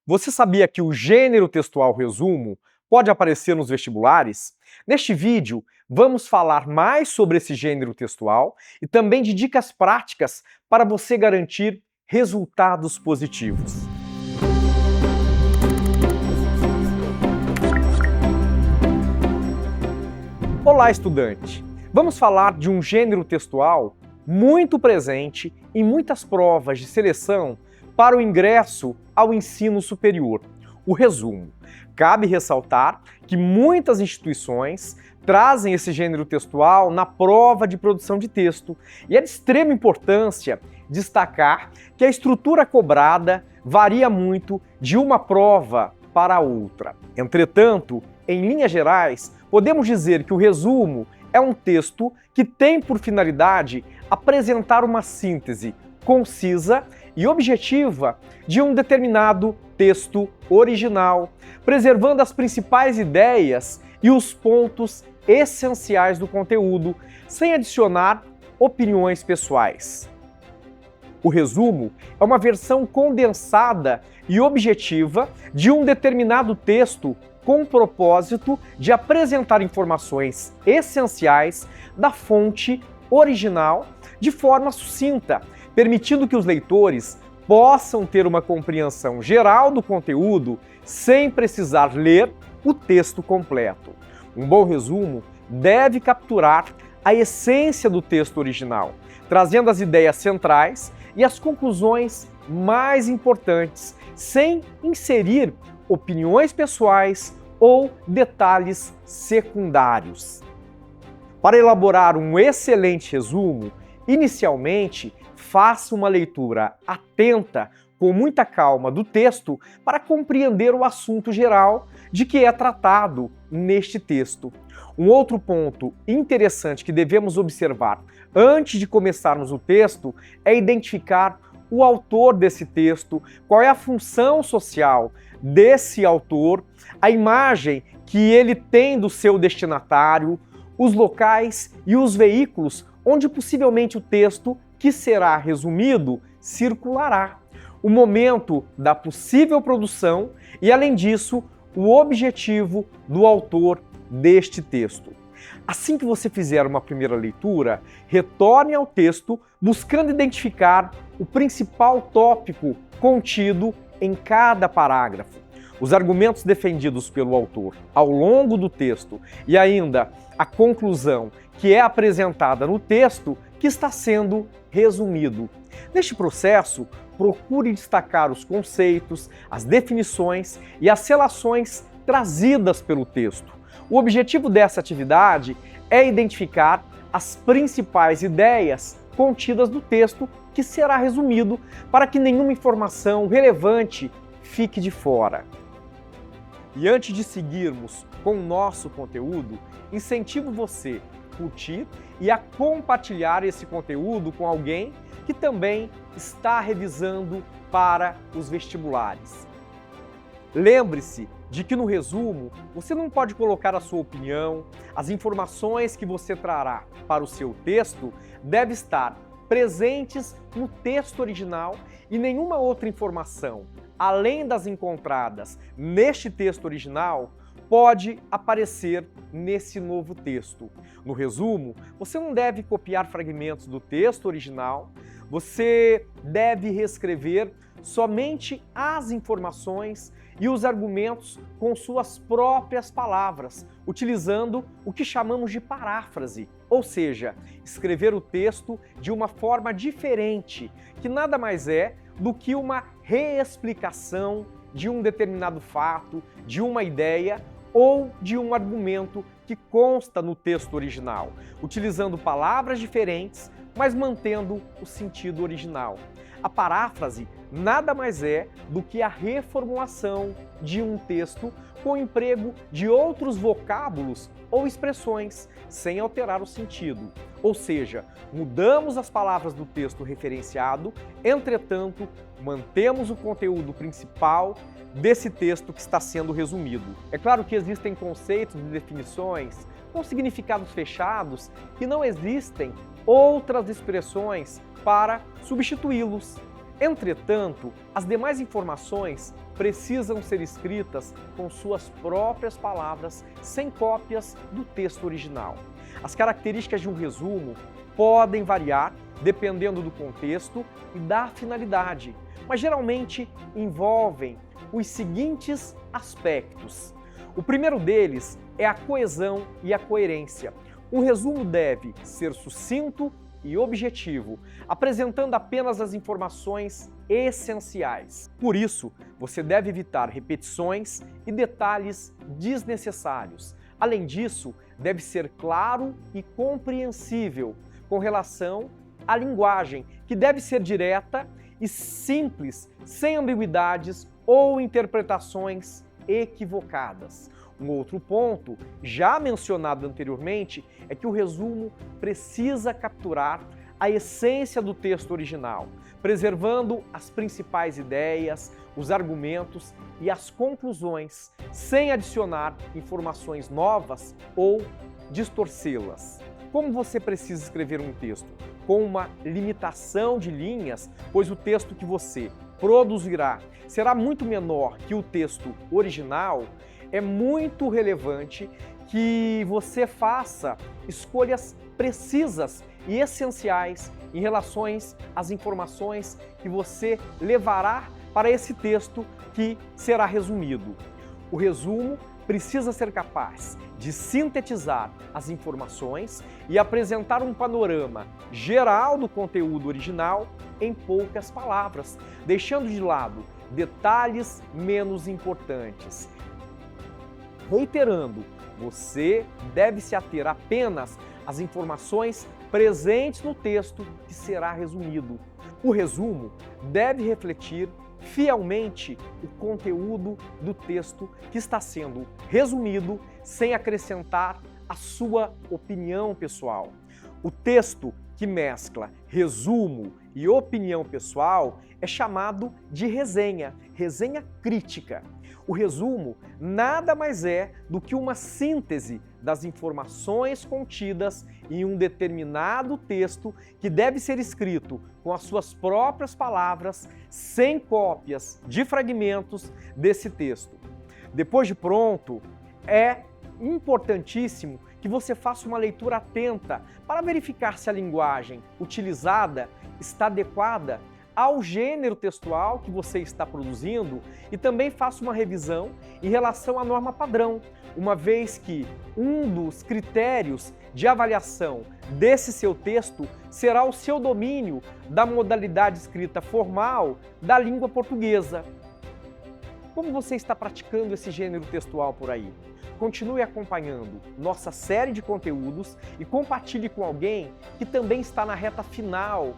Você sabia que o gênero textual resumo pode aparecer nos vestibulares? Neste vídeo, vamos falar mais sobre esse gênero textual e também de dicas práticas para você garantir resultados positivos. Olá, estudante! Vamos falar de um gênero textual muito presente em muitas provas de seleção para o ingresso ao ensino superior, o resumo. Cabe ressaltar que muitas instituições trazem esse gênero textual na prova de produção de texto, e é de extrema importância destacar que a estrutura cobrada varia muito de uma prova para outra. Entretanto, em linhas gerais, podemos dizer que o resumo é um texto que tem por finalidade apresentar uma síntese concisa e objetiva de um determinado texto original, preservando as principais ideias e os pontos essenciais do conteúdo, sem adicionar opiniões pessoais. O resumo é uma versão condensada e objetiva de um determinado texto com o propósito de apresentar informações essenciais da fonte original de forma sucinta, permitindo que os leitores possam ter uma compreensão geral do conteúdo sem precisar ler o texto completo. Um bom resumo deve capturar a essência do texto original, trazendo as ideias centrais e as conclusões mais importantes, sem inserir opiniões pessoais ou detalhes secundários. Para elaborar um excelente resumo, inicialmente, faça uma leitura atenta, com muita calma, do texto para compreender o assunto geral de que é tratado neste texto. Um outro ponto interessante que devemos observar antes de começarmos o texto é identificar o autor desse texto, qual é a função social desse autor, a imagem que ele tem do seu destinatário, os locais e os veículos onde possivelmente o texto que será resumido circulará, o momento da possível produção e, além disso, o objetivo do autor deste texto. Assim que você fizer uma primeira leitura, retorne ao texto buscando identificar o principal tópico contido em cada parágrafo, os argumentos defendidos pelo autor ao longo do texto e ainda a conclusão que é apresentada no texto que está sendo resumido. Neste processo, procure destacar os conceitos, as definições e as relações trazidas pelo texto. O objetivo dessa atividade é identificar as principais ideias contidas no texto que será resumido para que nenhuma informação relevante fique de fora. E antes de seguirmos com o nosso conteúdo, incentivo você a curtir e a compartilhar esse conteúdo com alguém que também está revisando para os vestibulares. Lembre-se de que no resumo você não pode colocar a sua opinião, as informações que você trará para o seu texto devem estar presentes no texto original e nenhuma outra informação, além das encontradas neste texto original, pode aparecer nesse novo texto. No resumo, você não deve copiar fragmentos do texto original, você deve reescrever somente as informações e os argumentos com suas próprias palavras, utilizando o que chamamos de paráfrase, ou seja, escrever o texto de uma forma diferente, que nada mais é do que uma reexplicação de um determinado fato, de uma ideia ou de um argumento que consta no texto original, utilizando palavras diferentes, mas mantendo o sentido original. A paráfrase nada mais é do que a reformulação de um texto com o emprego de outros vocábulos ou expressões, sem alterar o sentido. Ou seja, mudamos as palavras do texto referenciado, entretanto, mantemos o conteúdo principal desse texto que está sendo resumido. É claro que existem conceitos e definições com significados fechados que não existem outras expressões para substituí-los. Entretanto, as demais informações precisam ser escritas com suas próprias palavras, sem cópias do texto original. As características de um resumo podem variar dependendo do contexto e da finalidade, mas geralmente envolvem os seguintes aspectos. O primeiro deles é a coesão e a coerência. Um resumo deve ser sucinto e objetivo, apresentando apenas as informações essenciais. Por isso, você deve evitar repetições e detalhes desnecessários. Além disso, deve ser claro e compreensível com relação à linguagem, que deve ser direta e simples, sem ambiguidades ou interpretações equivocadas. Um outro ponto, já mencionado anteriormente, é que o resumo precisa capturar a essência do texto original, preservando as principais ideias, os argumentos e as conclusões, sem adicionar informações novas ou distorcê-las. Como você precisa escrever um texto? Com uma limitação de linhas, pois o texto que você produzirá será muito menor que o texto original, é muito relevante que você faça escolhas precisas e essenciais em relação às informações que você levará para esse texto que será resumido. O resumo precisa ser capaz de sintetizar as informações e apresentar um panorama geral do conteúdo original em poucas palavras, deixando de lado detalhes menos importantes. Reiterando, você deve se ater apenas às informações presentes no texto que será resumido. O resumo deve refletir fielmente o conteúdo do texto que está sendo resumido, sem acrescentar a sua opinião pessoal. O texto que mescla resumo e opinião pessoal é chamado de resenha, resenha crítica. O resumo nada mais é do que uma síntese das informações contidas em um determinado texto que deve ser escrito com as suas próprias palavras, sem cópias de fragmentos desse texto. Depois de pronto, é importantíssimo que você faça uma leitura atenta para verificar se a linguagem utilizada está adequada ao gênero textual que você está produzindo e também faça uma revisão em relação à norma padrão, uma vez que um dos critérios de avaliação desse seu texto será o seu domínio da modalidade escrita formal da língua portuguesa. Como você está praticando esse gênero textual por aí? Continue acompanhando nossa série de conteúdos e compartilhe com alguém que também está na reta final,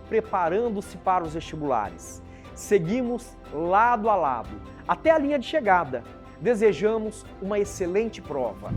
preparando-se para os vestibulares. Seguimos lado a lado, até a linha de chegada. Desejamos uma excelente prova.